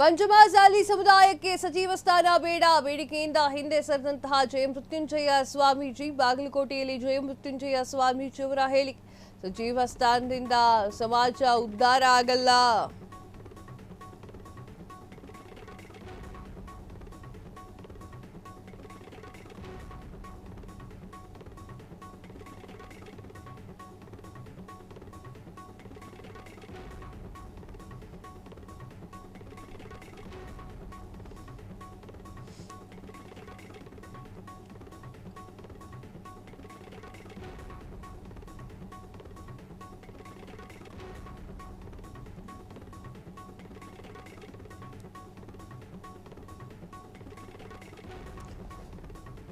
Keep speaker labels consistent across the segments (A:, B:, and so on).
A: ಪಂಚಮಸಾಲಿ ಸಮುದಾಯಕ್ಕೆ ಸಚಿವ ಸ್ಥಾನ ಬೇಡ ಬೇಡಿಕೆಯಿಂದ ಹಿಂದೆ ಸರಿದಂತಹ ಜಯಮೃತ್ಯುಂಜಯ ಸ್ವಾಮೀಜಿ ಬಾಗಲಕೋಟೆಯಲ್ಲಿ ಜಯಮೃತ್ಯುಂಜಯ ಸ್ವಾಮೀಜಿ ಅವರ ಹೇಳಿಕೆ ಸಚಿವ ಸ್ಥಾನದಿಂದ ಸಮಾಜ ಉದ್ಧಾರ ಆಗಲ್ಲ.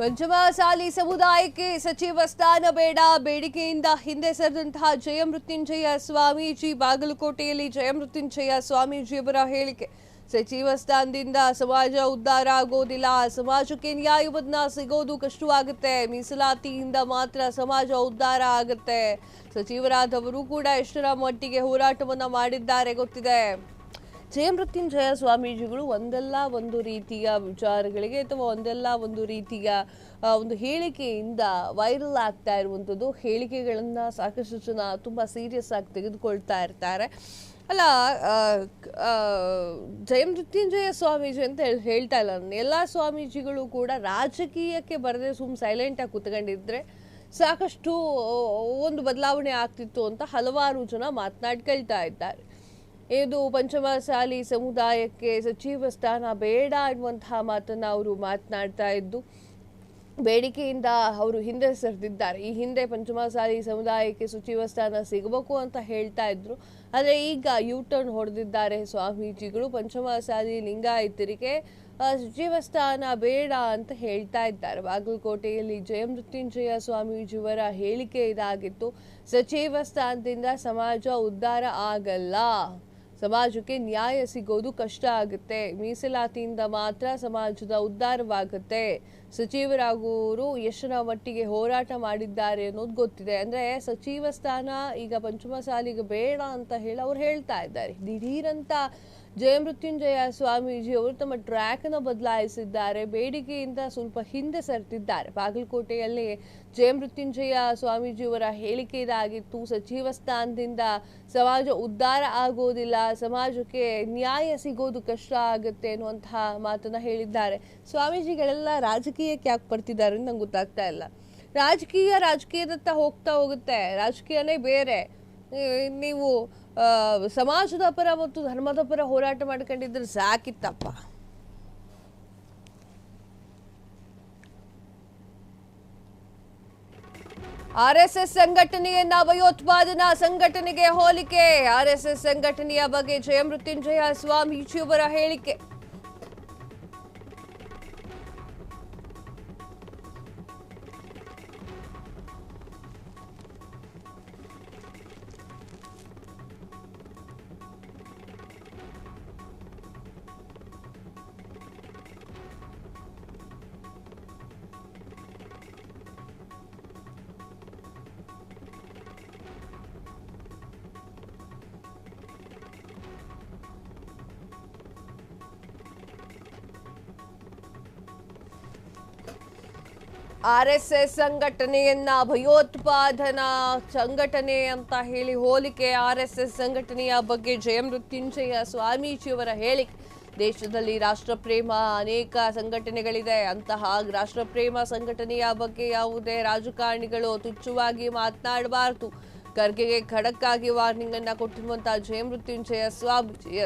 A: ಪಂಚಮಸಾಲಿ ಸಮುದಾಯಕ್ಕೆ ಸಚಿವ ಸ್ಥಾನ ಬೇಡ ಬೇಡಿಕೆಯಿಂದ ಹಿಂದೆ ಸರಿದಂತಹ ಜಯಮೃತ್ಯುಂಜಯ ಸ್ವಾಮೀಜಿ ಬಾಗಲಕೋಟೆಯಲ್ಲಿ ಜಯಮೃತ್ಯುಂಜಯ ಸ್ವಾಮೀಜಿಯವರ ಹೇಳಿಕೆ ಸಚಿವ ಸ್ಥಾನದಿಂದ ಸಮಾಜ ಉದ್ಧಾರ ಆಗೋದಿಲ್ಲ. ಸಮಾಜಕ್ಕೆ ನ್ಯಾಯವನ್ನ ಸಿಗೋದು ಕಷ್ಟವಾಗುತ್ತೆ. ಮೀಸಲಾತಿಯಿಂದ ಮಾತ್ರ ಸಮಾಜ ಉದ್ಧಾರ ಆಗುತ್ತೆ. ಸಚಿವರಾದವರು ಕೂಡ ಎಷ್ಟರ ಮಟ್ಟಿಗೆ ಹೋರಾಟವನ್ನ ಮಾಡಿದ್ದಾರೆ ಗೊತ್ತಿದೆ. ಜಯಮೃತ್ಯುಂಜಯ ಸ್ವಾಮೀಜಿಗಳು ಒಂದಲ್ಲ ಒಂದು ರೀತಿಯ ವಿಚಾರಗಳಿಗೆ ಅಥವಾ ಒಂದಲ್ಲ ಒಂದು ರೀತಿಯ ಒಂದು ಹೇಳಿಕೆಯಿಂದ ವೈರಲ್ ಆಗ್ತಾ ಇರುವಂಥದ್ದು. ಹೇಳಿಕೆಗಳನ್ನು ಸಾಕಷ್ಟು ಜನ ತುಂಬ ಸೀರಿಯಸ್ ಆಗಿ ತೆಗೆದುಕೊಳ್ತಾ ಇರ್ತಾರೆ. ಅಲ್ಲ, ಜಯಮೃತ್ಯುಂಜಯ ಸ್ವಾಮೀಜಿ ಅಂತ ಹೇಳ್ತಾ ಇಲ್ಲ ನಾನು. ಎಲ್ಲ ಸ್ವಾಮೀಜಿಗಳು ಕೂಡ ರಾಜಕೀಯಕ್ಕೆ ಬರದೆ ಸೈಲೆಂಟಾಗಿ ಕೂತ್ಕೊಂಡಿದ್ರೆ ಸಾಕಷ್ಟು ಒಂದು ಬದಲಾವಣೆ ಆಗ್ತಿತ್ತು ಅಂತ ಹಲವಾರು ಜನ ಮಾತನಾಡ್ಕೊಳ್ತಾ ಇದ್ದಾರೆ. ಇದು ಪಂಚಮಸಾಲಿ ಸಮುದಾಯಕ್ಕೆ ಸಚಿವ ಸ್ಥಾನ ಬೇಡ ಎನ್ನುವಂತಹ ಮಾತನ್ನು ಅವರು ಮಾತನಾಡ್ತಾ ಇದ್ದು ಬೇಡಿಕೆಯಿಂದ ಅವರು ಹಿಂದೆ ಸರಿದಿದ್ದಾರೆ. ಈ ಹಿಂದೆ ಪಂಚಮಸಾಲಿ ಸಮುದಾಯಕ್ಕೆ ಸಚಿವ ಸ್ಥಾನ ಸಿಗಬೇಕು ಅಂತ ಹೇಳ್ತಾ ಇದ್ರು. ಆದರೆ ಈಗ ಯೂಟರ್ನ್ ಹೊಡೆದಿದ್ದಾರೆ ಸ್ವಾಮೀಜಿಗಳು. ಪಂಚಮಸಾಲಿ ಲಿಂಗಾಯತರಿಗೆ ಸಚಿವ ಸ್ಥಾನ ಬೇಡ ಅಂತ ಹೇಳ್ತಾ ಇದ್ದಾರೆ. ಬಾಗಲಕೋಟೆಯಲ್ಲಿ ಜಯಮೃತ್ಯುಂಜಯ ಸ್ವಾಮೀಜಿಯವರ ಹೇಳಿಕೆ ಇದಾಗಿತ್ತು. ಸಚಿವ ಸ್ಥಾನದಿಂದ ಸಮಾಜ ಉದ್ಧಾರ ಆಗಲ್ಲ. ಸಮಾಜಕ್ಕೆ ನ್ಯಾಯ ಸಿಗೋದು ಕಷ್ಟ ಆಗುತ್ತೆ. ಮೀಸಲಾತಿಯಿಂದ ಮಾತ್ರ ಸಮಾಜದ ಉದ್ಧಾರವಾಗುತ್ತೆ. ಸಚಿವರಾಗುವರು ಎಷ್ಟರ ಮಟ್ಟಿಗೆ ಹೋರಾಟ ಮಾಡಿದ್ದಾರೆ ಅನ್ನೋದು ಗೊತ್ತಿದೆ. ಅಂದ್ರೆ ಸಚಿವ ಸ್ಥಾನ ಈಗ ಪಂಚಮಸಾಲಿಗೆ ಬೇಡ ಅಂತ ಹೇಳಿ ಅವ್ರು ಹೇಳ್ತಾ ಇದ್ದಾರೆ. ದಿಢೀರಂತ ಜಯಮೃತ್ಯುಂಜಯ ಸ್ವಾಮೀಜಿ ಅವರು ತಮ್ಮ ಟ್ರ್ಯಾಕ್ ಅನ್ನು ಬದಲಾಯಿಸಿದ್ದಾರೆ. ಬೇಡಿಕೆಯಿಂದ ಸ್ವಲ್ಪ ಹಿಂದೆ ಸರಿದಿದ್ದಾರೆ. ಬಾಗಲಕೋಟೆಯಲ್ಲಿ ಜಯಮೃತ್ಯುಂಜಯ ಸ್ವಾಮೀಜಿಯವರ ಹೇಳಿಕೆ ಇದಾಗಿತ್ತು. ಸಚಿವ ಸ್ಥಾನದಿಂದ ಸಮಾಜ ಉದ್ಧಾರ ಆಗೋದಿಲ್ಲ. ಸಮಾಜಕ್ಕೆ ನ್ಯಾಯ ಸಿಗೋದು ಕಷ್ಟ ಆಗುತ್ತೆ ಅನ್ನುವಂತಹ ಮಾತನ್ನ ಹೇಳಿದ್ದಾರೆ. ಸ್ವಾಮೀಜಿಗಳೆಲ್ಲ ರಾಜಕೀಯಕ್ಕೆ ಯಾಕೆ ಬರ್ತಿದ್ದಾರೆ ಅಂತ ನಂಗೆ ಗೊತ್ತಾಗ್ತಾ ಇಲ್ಲ. ರಾಜಕೀಯದತ್ತ ಹೋಗುತ್ತೆ. ರಾಜಕೀಯನೇ ಬೇರೆ. ನೀವು ಸಮಾಜದ ಪರ ಮತ್ತು ಧರ್ಮದ ಪರ ಹೋರಾಟ ಮಾಡ್ಕೊಂಡಿದ್ರೆ ಸಾಕಿತ್ತಪ್ಪ. ಆರ್ಎಸ್ಎಸ್ ಸಂಘಟನೆಯನ್ನ ಭಯೋತ್ಪಾದನಾ ಸಂಘಟನೆಗೆ ಹೋಲಿಕೆ. ಆರ್ಎಸ್ಎಸ್ ಸಂಘಟನೆಯ ಬಗ್ಗೆ ಜಯಮೃತ್ಯುಂಜಯ ಸ್ವಾಮೀಜಿಯವರ ಹೇಳಿಕೆ. ಆರ್ಎಸ್ಎಸ್ ಸಂಘಟನೆಯನ್ನ ಭಯೋತ್ಪಾದನಾ ಸಂಘಟನೆ ಅಂತ ಹೇಳಿ ಹೋಲಿಕೆ. ಆರ್ಎಸ್ಎಸ್ ಸಂಘಟನೆಯ ಬಗ್ಗೆ ಜಯಮೃತ್ಯುಂಜಯ ಸ್ವಾಮೀಜಿಯವರ ಹೇಳಿಕೆ. ದೇಶದಲ್ಲಿ ರಾಷ್ಟ್ರಪ್ರೇಮ ಅನೇಕ ಸಂಘಟನೆಗಳಿದೆ. ಅಂತಹ ರಾಷ್ಟ್ರಪ್ರೇಮ ಸಂಘಟನೆಯ ಬಗ್ಗೆ ಯಾವುದೇ ರಾಜಕಾರಣಿಗಳು ತುಚ್ಛವಾಗಿ ಮಾತನಾಡಬಾರದು. ಖರ್ಗೆಗೆ ಖಡಕ್ ಆಗಿ ವಾರ್ನಿಂಗ್ ಅನ್ನ ಕೊಟ್ಟಿರುವಂತಹ ಜಯಮೃತ್ಯುಂಜಯ ಸ್ವಾಮೀಜಿ.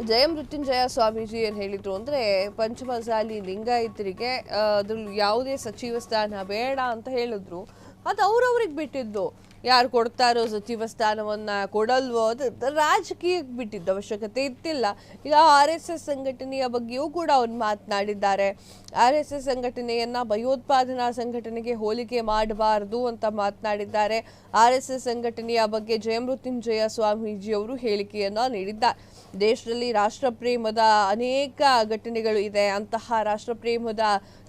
A: ಜಯಮೃತ್ಯುಂಜಯ ಸ್ವಾಮೀಜಿ ಏನು ಹೇಳಿದ್ರು ಅಂದರೆ ಪಂಚಮಸಾಲಿ ಲಿಂಗಾಯತರಿಗೆ ಅದ್ರಲ್ಲಿ ಯಾವುದೇ ಸಚಿವ ಸ್ಥಾನ ಬೇಡ ಅಂತ ಹೇಳಿದ್ರು. ಅದು ಅವ್ರವ್ರಿಗೆ ಬಿಟ್ಟಿದ್ದು. ಯಾರು ಕೊಡ್ತಾರೋ ಸಚಿವ ಸ್ಥಾನವನ್ನ ಕೊಡಲ್ವೋ ಅದು ರಾಜಕೀಯಕ್ಕೆ ಬಿಟ್ಟಿದ್ದು, ಅವಶ್ಯಕತೆ ಇತ್ತಿಲ್ಲ. ಈಗ ಆರ್ಎಸ್ಎಸ್ ಸಂಘಟನೆಯ ಬಗ್ಗೆಯೂ ಕೂಡ ಅವ್ರು ಮಾತನಾಡಿದ್ದಾರೆ. ಆರ್ಎಸ್ಎಸ್ ಸಂಘಟನೆಯನ್ನ ಭಯೋತ್ಪಾದನಾ ಸಂಘಟನೆಗೆ ಹೋಲಿಕೆ ಮಾಡಬಾರದು ಅಂತ ಮಾತನಾಡಿದ್ದಾರೆ. ಆರ್ಎಸ್ಎಸ್ ಸಂಘಟನೆಯ ಬಗ್ಗೆ ಜಯಮೃತ್ಯುಂಜಯ ಸ್ವಾಮೀಜಿ ಅವರು ಹೇಳಿಕೆಯನ್ನ ನೀಡಿದ್ದಾರೆ. ದೇಶದಲ್ಲಿ ರಾಷ್ಟ್ರಪ್ರೇಮದ ಅನೇಕ ಘಟನೆಗಳು ಇದೆ. ಅಂತಹ ರಾಷ್ಟ್ರಪ್ರೇಮದ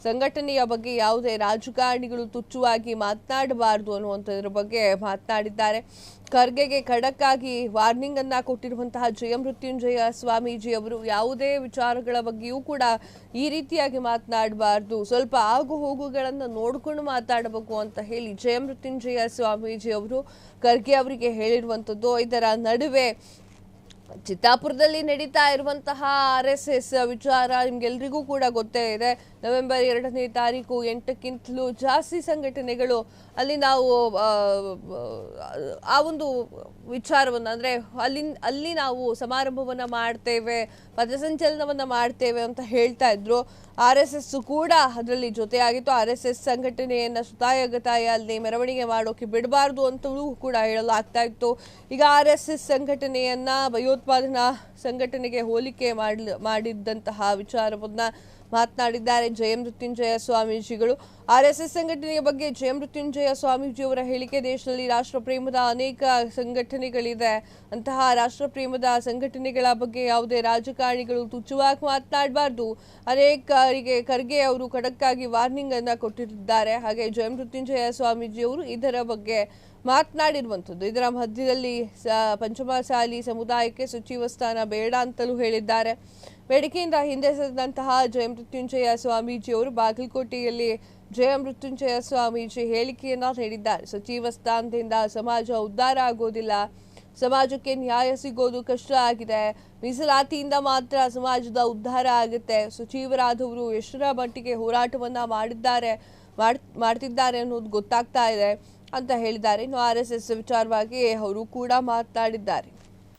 A: ಸಂಘಟನೆಯ ಬಗ್ಗೆ ಯಾವುದೇ ರಾಜಕಾರಣಿಗಳು ತುಚ್ಛವಾಗಿ ಮಾತನಾಡಬಾರದು ಅನ್ನುವಂಥದ್ರ ಬಗ್ಗೆ ಮಾತನಾಡಿದ್ದಾರೆ. ಖರ್ಗೆಗೆ ಖಡಕ್ ಆಗಿ ವಾರ್ನಿಂಗ್ ಅನ್ನ ಕೊಟ್ಟಿರುವಂತಹ ಜಯಮೃತ್ಯುಂಜಯ ಸ್ವಾಮೀಜಿ ಅವರು ಯಾವುದೇ ವಿಚಾರಗಳ ಬಗ್ಗೆಯೂ ಕೂಡ ಈ ರೀತಿಯಾಗಿ ಮಾತನಾಡಬಾರ್ದು, ಸ್ವಲ್ಪ ಆಗು ಹೋಗುಗಳನ್ನು ನೋಡ್ಕೊಂಡು ಮಾತಾಡಬೇಕು ಅಂತ ಹೇಳಿ ಜಯಮೃತ್ಯುಂಜಯ ಸ್ವಾಮೀಜಿ ಅವರು ಖರ್ಗೆ ಅವರಿಗೆ ಹೇಳಿರುವಂಥದ್ದು. ಇದರ ನಡುವೆ ಚಿತ್ತಾಪುರದಲ್ಲಿ ನಡೀತಾ ಇರುವಂತಹ RSS ವಿಚಾರ ನಿಮ್ಗೆಲ್ರಿಗೂ ಕೂಡ ಗೊತ್ತೇ ಇದೆ. ನವೆಂಬರ್ 2ನೇ ತಾರೀಕು 8ಕ್ಕಿಂತಲೂ ಜಾಸ್ತಿ ಸಂಘಟನೆಗಳು ಅಲ್ಲಿ ನಾವು ಆ ಒಂದು ವಿಚಾರವನ್ನು ಅಂದರೆ ಅಲ್ಲಿ ನಾವು ಸಮಾರಂಭವನ್ನ ಮಾಡ್ತೇವೆ, ಪಥಸಂಚಲನವನ್ನ ಮಾಡ್ತೇವೆ ಅಂತ ಹೇಳ್ತಾ ಇದ್ರು. RSS ಕೂಡ ಅದರಲ್ಲಿ ಜೊತೆಯಾಗಿತ್ತು. RSS ಸಂಘಟನೆಯನ್ನ ಸುತಾಯಗತಾಯ ಅಲ್ಲಿ ಮೆರವಣಿಗೆ ಮಾಡೋಕೆ ಬಿಡಬಾರ್ದು ಅಂತಲೂ ಕೂಡ ಹೇಳಲಾಗ್ತಾ ಇತ್ತು. ಈಗ RSS ಸಂಘಟನೆಯನ್ನ ಭಯೋತ್ಪಾದನಾ ಸಂಘಟನೆಗೆ ಹೋಲಿಕೆ ಮಾಡಿದ್ದಂತಹ ವಿಚಾರವನ್ನ ಮಾತನಾಡಿದ್ದಾರೆ ಜಯಮೃತ್ಯುಂಜಯ ಸ್ವಾಮೀಜಿಗಳು. RSS ಸಂಘಟನೆಯ ಬಗ್ಗೆ ಜಯಮೃತ್ಯುಂಜಯ ಸ್ವಾಮೀಜಿಯವರ ಹೇಳಿಕೆ, ದೇಶದಲ್ಲಿ ರಾಷ್ಟ್ರಪ್ರೇಮದ ಅನೇಕ ಸಂಘಟನೆಗಳಿದೆ, ಅಂತಹ ರಾಷ್ಟ್ರಪ್ರೇಮದ ಸಂಘಟನೆಗಳ ಬಗ್ಗೆ ಯಾವುದೇ ರಾಜಕಾರಣಿಗಳು ತುಚ್ಛವಾಗಿ ಮಾತನಾಡಬಾರ್ದು. ಅನೇಕರಿಗೆ ಖರ್ಗೆ ಅವರು ಖಡಕ್ಕಾಗಿ ವಾರ್ನಿಂಗ್ ಅನ್ನ ಕೊಟ್ಟಿದ್ದಾರೆ. ಹಾಗೆ ಜಯಮೃತ್ಯುಂಜಯ ಸ್ವಾಮೀಜಿಯವರು ಇದರ ಬಗ್ಗೆ ಮಾತನಾಡಿರುವಂಥದ್ದು. ಇದರ ಮಧ್ಯದಲ್ಲಿ ಪಂಚಮಸಾಲಿ ಸಮುದಾಯಕ್ಕೆ ಸಚಿವ ಸ್ಥಾನ ಬೇಡ ಅಂತಲೂ ಹೇಳಿದ್ದಾರೆ. ಬೇಡಿಕೆಯಿಂದ ಹಿಂದೆ ಸರಿದಂತಹ ಜಯಮೃತ್ಯುಂಜಯ ಸ್ವಾಮೀಜಿಯವರು ಬಾಗಲಕೋಟೆಯಲ್ಲಿ ಜಯಮೃತ್ಯುಂಜಯ ಸ್ವಾಮೀಜಿ ಹೇಳಿಕೆಯನ್ನ ನೀಡಿದ್ದಾರೆ. ಸಚಿವ ಸ್ಥಾನದಿಂದ ಸಮಾಜ ಉದ್ಧಾರ ಆಗೋದಿಲ್ಲ, ಸಮಾಜಕ್ಕೆ ನ್ಯಾಯ ಸಿಗೋದು ಕಷ್ಟ ಆಗಿದೆ, ಮೀಸಲಾತಿಯಿಂದ ಮಾತ್ರ ಸಮಾಜದ ಉದ್ಧಾರ ಆಗುತ್ತೆ. ಸಚಿವರಾದವರು ಎಷ್ಟರ ಮಟ್ಟಿಗೆ ಹೋರಾಟವನ್ನ ಮಾಡ್ತಿದ್ದಾರೆ ಅನ್ನೋದು ಗೊತ್ತಾಗ್ತಾ ಇದೆ ಅಂತ ಹೇಳಿದ್ದಾರೆ. ಇನ್ನು RSS ವಿಚಾರವಾಗಿ ಅವರು ಕೂಡ ಮಾತನಾಡಿದ್ದಾರೆ.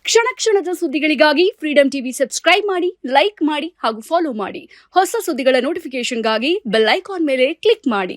B: ಕ್ಷಣ ಕ್ಷಣದ ಸುದ್ದಿಗಳಿಗಾಗಿ ಫ್ರೀಡಂ ಟಿವಿ ಸಬ್ಸ್ಕ್ರೈಬ್ ಮಾಡಿ, ಲೈಕ್ ಮಾಡಿ ಹಾಗೂ ಫಾಲೋ ಮಾಡಿ. ಹೊಸ ಸುದ್ದಿಗಳ ನೋಟಿಫಿಕೇಶನ್ಗಾಗಿ ಬೆಲ್ ಐಕಾನ್ ಮೇಲೆ ಕ್ಲಿಕ್ ಮಾಡಿ.